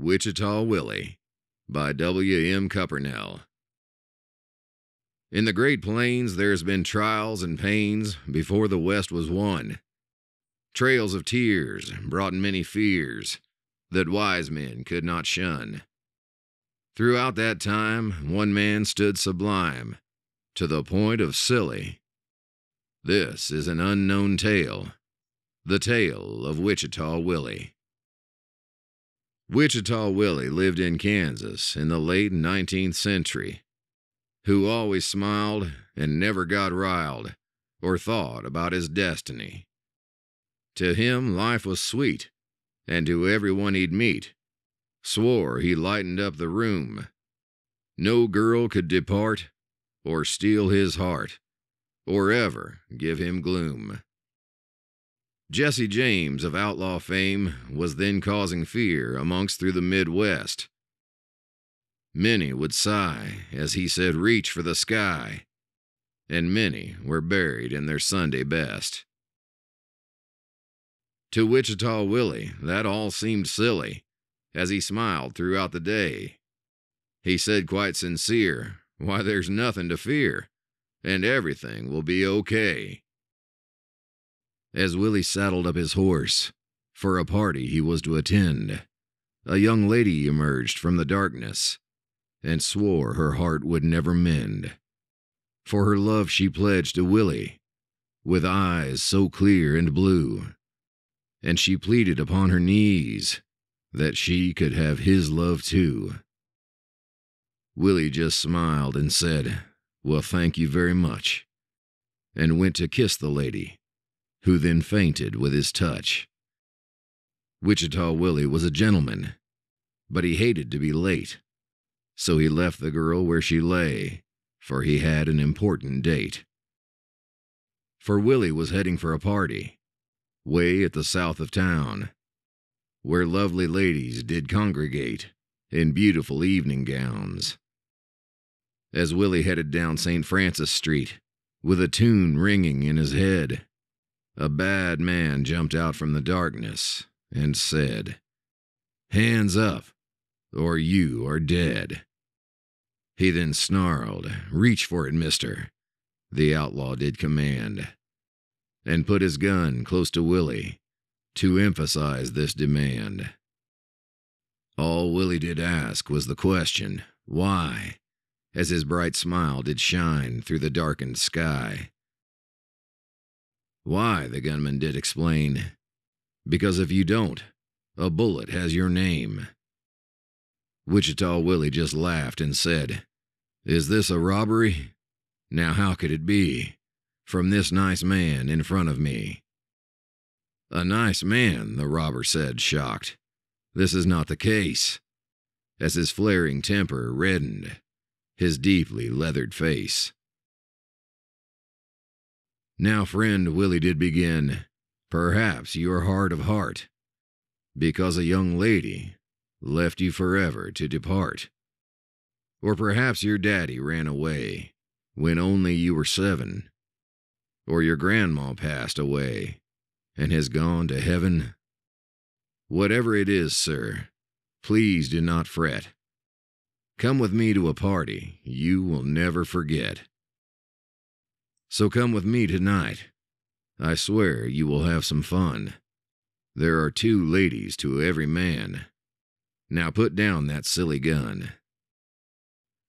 Wichita Willy by W. M. Cuppernell. In the Great Plains there's been trials and pains before the West was won. Trails of tears brought many fears that wise men could not shun. Throughout that time one man stood sublime, to the point of silly. This is an unknown tale, the tale of Wichita Willy. Wichita Willy lived in Kansas in the late 19th century, who always smiled and never got riled or thought about his destiny. To him life was sweet, and to everyone he'd meet, swore he lightened up the room. No girl could depart, or steal his heart, or ever give him gloom. Jesse James of outlaw fame was then causing fear amongst through the Midwest. Many would sigh as he said reach for the sky, and many were buried in their Sunday best. To Wichita Willy that all seemed silly, as he smiled throughout the day. He said quite sincere, why there's nothing to fear, and everything will be okay. As Willy saddled up his horse for a party he was to attend, a young lady emerged from the darkness and swore her heart would never mend. For her love she pledged to Willy, with eyes so clear and blue, and she pleaded upon her knees that she could have his love too. Willy just smiled and said, "Well, thank you very much," and went to kiss the lady, who then fainted with his touch. Wichita Willy was a gentleman, but he hated to be late, so he left the girl where she lay, for he had an important date. For Willy was heading for a party, way at the south of town, where lovely ladies did congregate in beautiful evening gowns. As Willy headed down St. Francis Street, with a tune ringing in his head, a bad man jumped out from the darkness and said, "Hands up, or you are dead." He then snarled, "Reach for it, mister," the outlaw did command, and put his gun close to Willy to emphasize this demand. All Willy did ask was the question, why, as his bright smile did shine through the darkened sky. "Why," the gunman did explain, "because if you don't, a bullet has your name." Wichita Willy just laughed and said, "Is this a robbery? Now how could it be, from this nice man in front of me?" "A nice man," the robber said, shocked. "This is not the case," as his flaring temper reddened his deeply leathered face. "Now, friend," Willy did begin, "perhaps you are hard of heart, because a young lady left you forever to depart. Or perhaps your daddy ran away when only you were 7, or your grandma passed away and has gone to heaven. Whatever it is, sir, please do not fret. Come with me to a party you will never forget. So come with me tonight. I swear you will have some fun. There are 2 ladies to every man. Now put down that silly gun."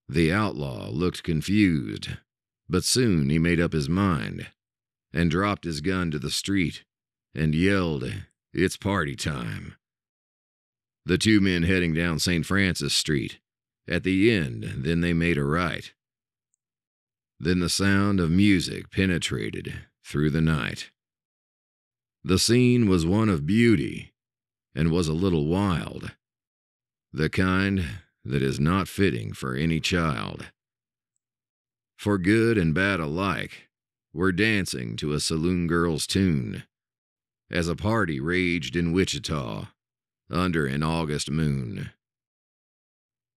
The outlaw looked confused, but soon he made up his mind and dropped his gun to the street and yelled, "It's party time." The 2 men heading down St. Francis Street, at the end, then they made a right. Then the sound of music penetrated through the night. The scene was one of beauty, and was a little wild, the kind that is not fitting for any child. For good and bad alike were dancing to a saloon girl's tune, as a party raged in Wichita under an August moon.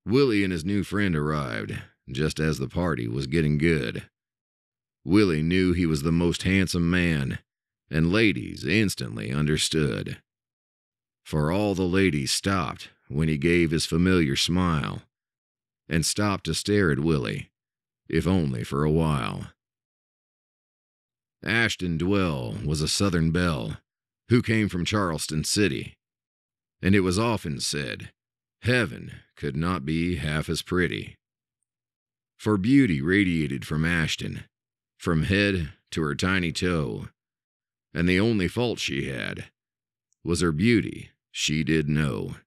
Willy and his new friend arrived just as the party was getting good. Willy knew he was the most handsome man, and ladies instantly understood. For all the ladies stopped when he gave his familiar smile and stopped to stare at Willy, if only for a while. Ashton Dwell was a Southern belle who came from Charleston City, and it was often said heaven could not be half as pretty. For beauty radiated from Ashton, from head to her tiny toe, and the only fault she had was her beauty she did know.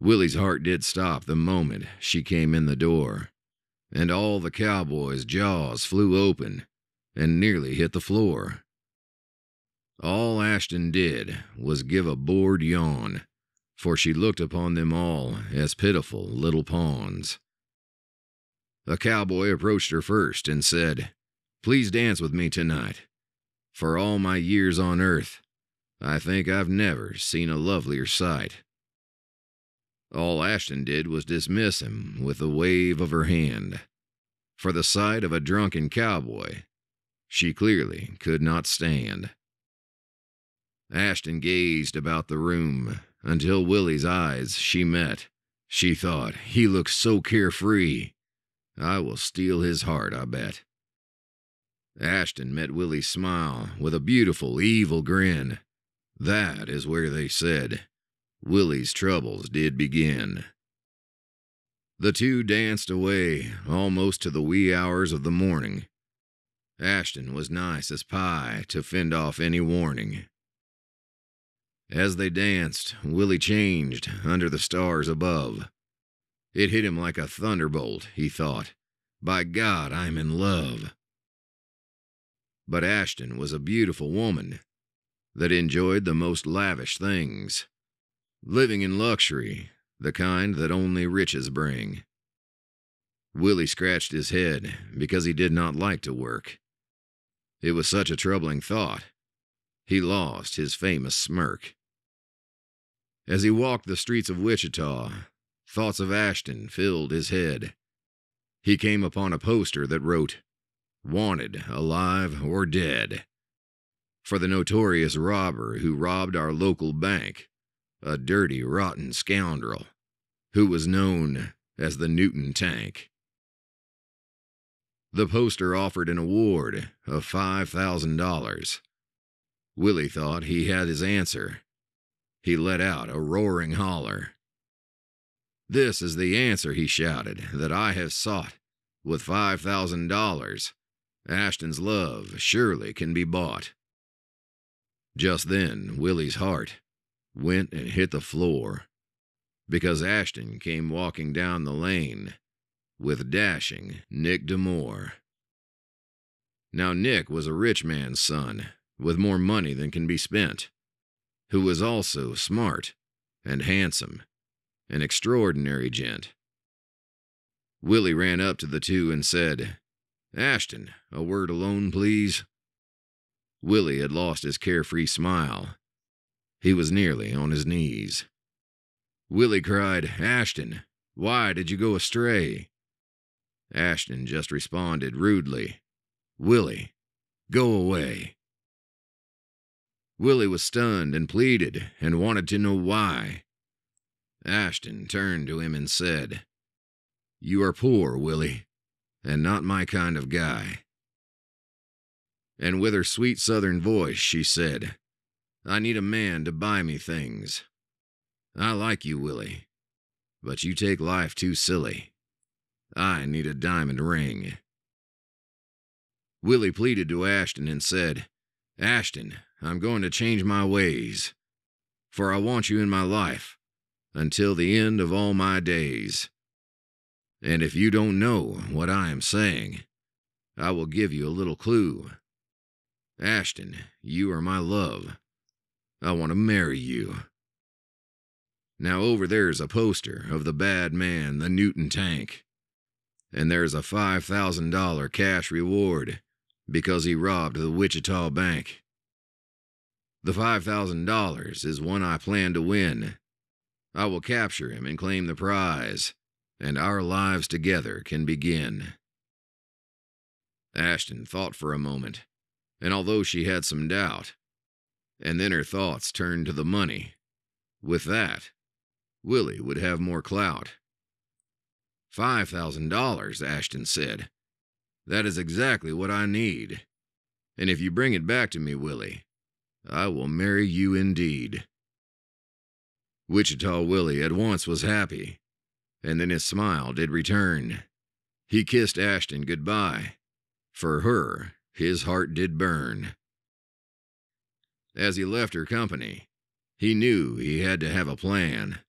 Willy's heart did stop the moment she came in the door, and all the cowboy's jaws flew open and nearly hit the floor. All Ashton did was give a bored yawn, for she looked upon them all as pitiful little pawns. A cowboy approached her first and said, "Please dance with me tonight. For all my years on earth, I think I've never seen a lovelier sight." All Ashton did was dismiss him with a wave of her hand, for the sight of a drunken cowboy she clearly could not stand. Ashton gazed about the room until Willy's eyes she met. She thought, he looks so carefree, I will steal his heart, I bet. Ashton met Willy's smile with a beautiful, evil grin. That is where they said Willy's troubles did begin. The two danced away almost to the wee hours of the morning. Ashton was nice as pie to fend off any warning. As they danced, Willy changed under the stars above. It hit him like a thunderbolt, he thought. By God, I'm in love. But Ashton was a beautiful woman that enjoyed the most lavish things, living in luxury, the kind that only riches bring. Willy scratched his head because he did not like to work. It was such a troubling thought. He lost his famous smirk. As he walked the streets of Wichita, thoughts of Ashton filled his head. He came upon a poster that wrote, "Wanted, alive or dead," for the notorious robber who robbed our local bank, a dirty, rotten scoundrel who was known as the Newton Tank. The poster offered an award of $5,000. Willy thought he had his answer. He let out a roaring holler. "This is the answer," he shouted, "that I have sought. With $5,000, Ashton's love surely can be bought." Just then, Willy's heart went and hit the floor, because Ashton came walking down the lane with dashing Nick Demore. Now, Nick was a rich man's son, with more money than can be spent, who was also smart and handsome, an extraordinary gent. Willy ran up to the two and said, "Ashton, a word alone, please." Willy had lost his carefree smile. He was nearly on his knees. Willy cried, "Ashton, why did you go astray?" Ashton just responded rudely, "Willy, go away." Willy was stunned and pleaded and wanted to know why. Ashton turned to him and said, "You are poor, Willy, and not my kind of guy." And with her sweet southern voice, she said, "I need a man to buy me things. I like you, Willy, but you take life too silly. I need a diamond ring." Willy pleaded to Ashton and said, "Ashton, I'm going to change my ways, for I want you in my life until the end of all my days. And if you don't know what I am saying, I will give you a little clue. Ashton, you are my love. I want to marry you." Now over there's a poster of the bad man, the Newton Tank, and there's a $5,000 cash reward because he robbed the Wichita bank. The $5,000 is one I plan to win. I will capture him and claim the prize, and our lives together can begin. Ashton thought for a moment, and although she had some doubt, and then her thoughts turned to the money, with that, Willy would have more clout. $5,000, Ashton said. That is exactly what I need. And if you bring it back to me, Willy, I will marry you indeed. Wichita Willy at once was happy, and then his smile did return. He kissed Ashton goodbye. For her, his heart did burn. As he left her company, he knew he had to have a plan,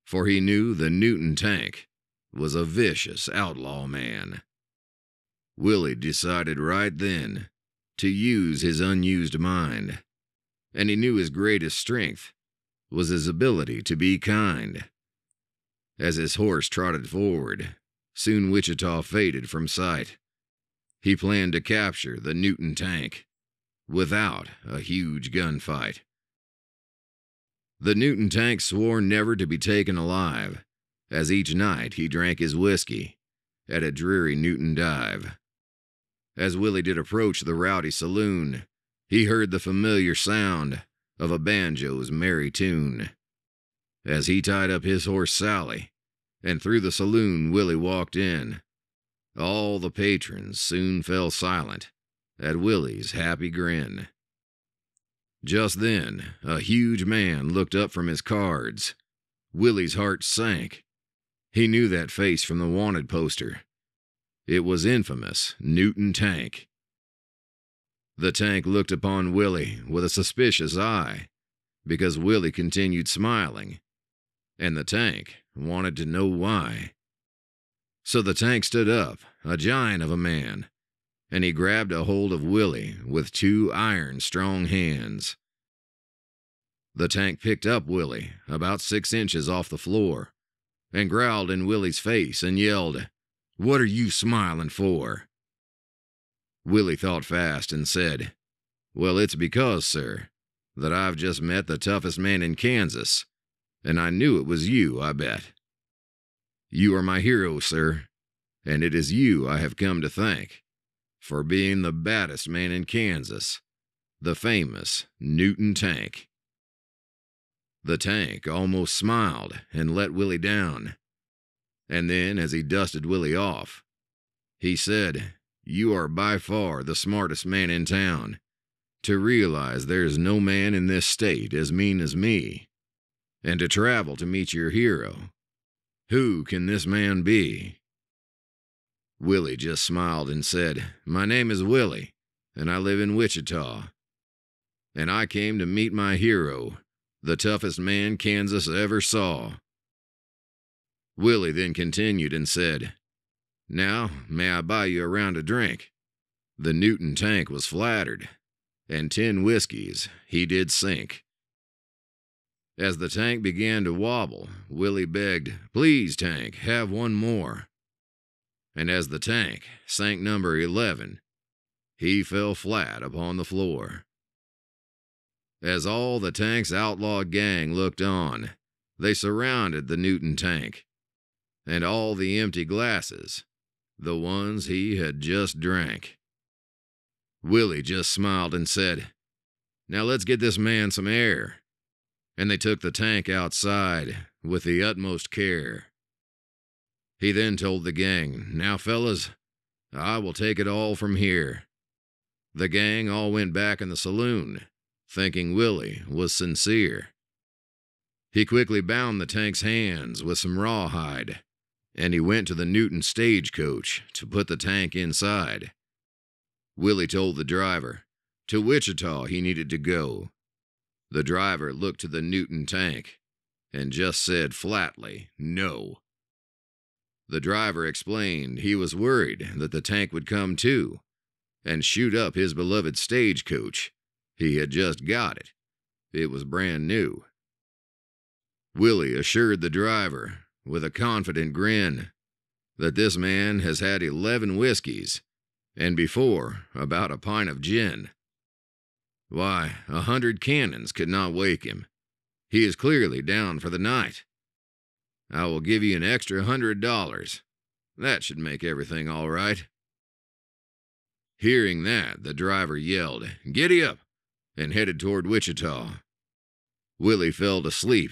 for he knew the Newton tank was a vicious outlaw man. Willy decided right then to use his unused mind, and he knew his greatest strength was his ability to be kind. As his horse trotted forward, soon Wichita faded from sight. He planned to capture the Newton tank without a huge gunfight. The Newton tank swore never to be taken alive, as each night he drank his whiskey at a dreary Newton dive. As Willy did approach the rowdy saloon, he heard the familiar sound of a banjo's merry tune. As he tied up his horse Sally, and through the saloon Willy walked in, all the patrons soon fell silent at Willy's happy grin. Just then, a huge man looked up from his cards. Willy's heart sank. He knew that face from the wanted poster. It was infamous Newton Tank. The tank looked upon Willy with a suspicious eye, because Willy continued smiling, and the tank wanted to know why. So the tank stood up, a giant of a man, and he grabbed a hold of Willy with 2 iron-strong hands. The tank picked up Willy about 6 inches off the floor, and growled in Willy's face and yelled, "What are you smiling for?" Willy thought fast and said, "Well, it's because, sir, that I've just met the toughest man in Kansas, and I knew it was you, I bet. You are my hero, sir, and it is you I have come to thank for being the baddest man in Kansas, the famous Newton Tank." The tank almost smiled and let Willy down, and then, as he dusted Willy off, he said, "You are by far the smartest man in town, to realize there is no man in this state as mean as me, and to travel to meet your hero. Who can this man be?" Willy just smiled and said, "My name is Willy, and I live in Wichita, and I came to meet my hero, the toughest man Kansas ever saw." Willy then continued and said, "Now, may I buy you a round of drink?" The Newton Tank was flattered, and 10 whiskeys he did sink. As the tank began to wobble, Willy begged, "Please, tank, have one more." And as the tank sank number 11, he fell flat upon the floor. As all the tank's outlaw gang looked on, they surrounded the Newton Tank, and all the empty glasses, the ones he had just drank. Willy just smiled and said, "Now let's get this man some air." And they took the tank outside with the utmost care. He then told the gang, "Now, fellas, I will take it all from here." The gang all went back in the saloon, thinking Willy was sincere. He quickly bound the tank's hands with some rawhide, and he went to the Newton stagecoach to put the tank inside. Willy told the driver to Wichita he needed to go. The driver looked to the Newton Tank and just said flatly, "No." The driver explained he was worried that the tank would come too and shoot up his beloved stagecoach. He had just got it. It was brand new. Willy assured the driver, with a confident grin, that this man has had 11 whiskeys, and before about a pint of gin. Why, 100 cannons could not wake him. He is clearly down for the night. I will give you an extra $100. That should make everything all right. Hearing that, the driver yelled, "Giddy up!" and headed toward Wichita. Willy fell to sleep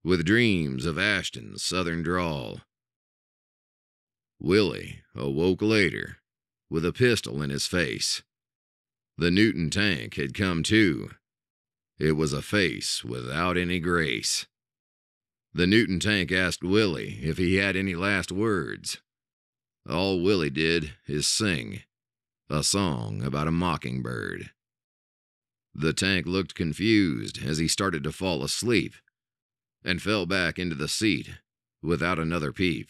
with dreams of Ashton's southern drawl. Willy awoke later with a pistol in his face. The Newton tank had come to. It was a face without any grace. The Newton tank asked Willy if he had any last words. All Willy did is sing a song about a mockingbird. The tank looked confused as he started to fall asleep and fell back into the seat without another peep.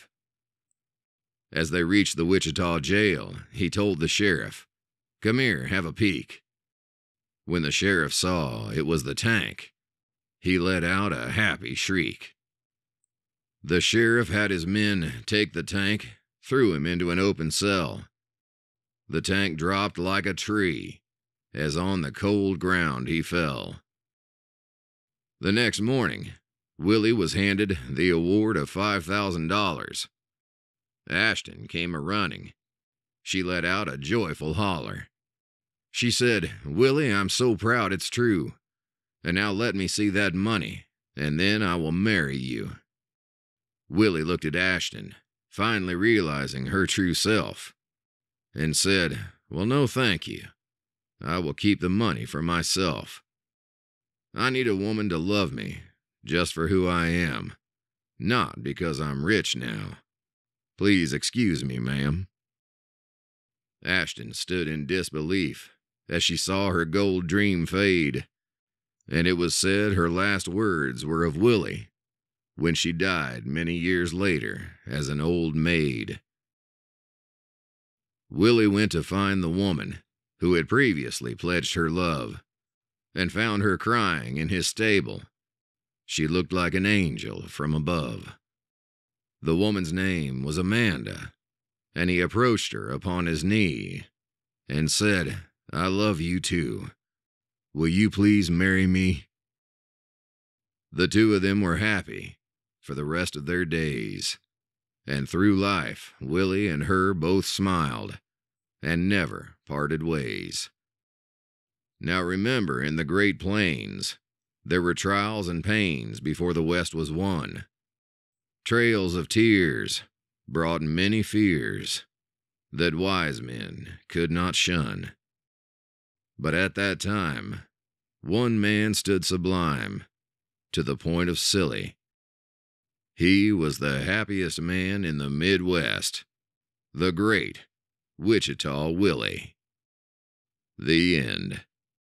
As they reached the Wichita jail, he told the sheriff, "Come here, have a peek." When the sheriff saw it was the tank, he let out a happy shriek. The sheriff had his men take the tank, threw him into an open cell. The tank dropped like a tree, as on the cold ground he fell. The next morning, Willy was handed the award of $5,000. Ashton came a-running. She let out a joyful holler. She said, "Willy, I'm so proud it's true. And now let me see that money, and then I will marry you." Willy looked at Ashton, finally realizing her true self, and said, "Well, no thank you. I will keep the money for myself. I need a woman to love me just for who I am, not because I'm rich now. Please excuse me, ma'am." Ashton stood in disbelief as she saw her gold dream fade, and it was said her last words were of Willy when she died many years later as an old maid. Willy went to find the woman who had previously pledged her love, and found her crying in his stable. She looked like an angel from above. The woman's name was Amanda, and he approached her upon his knee and said, "I love you too. Will you please marry me?" The two of them were happy for the rest of their days, and through life Willy and her both smiled and never parted ways. Now remember, in the Great Plains, there were trials and pains before the West was won. Trails of tears brought many fears that wise men could not shun. But at that time, one man stood sublime to the point of silly. He was the happiest man in the Midwest, the great Wichita Willy. The end.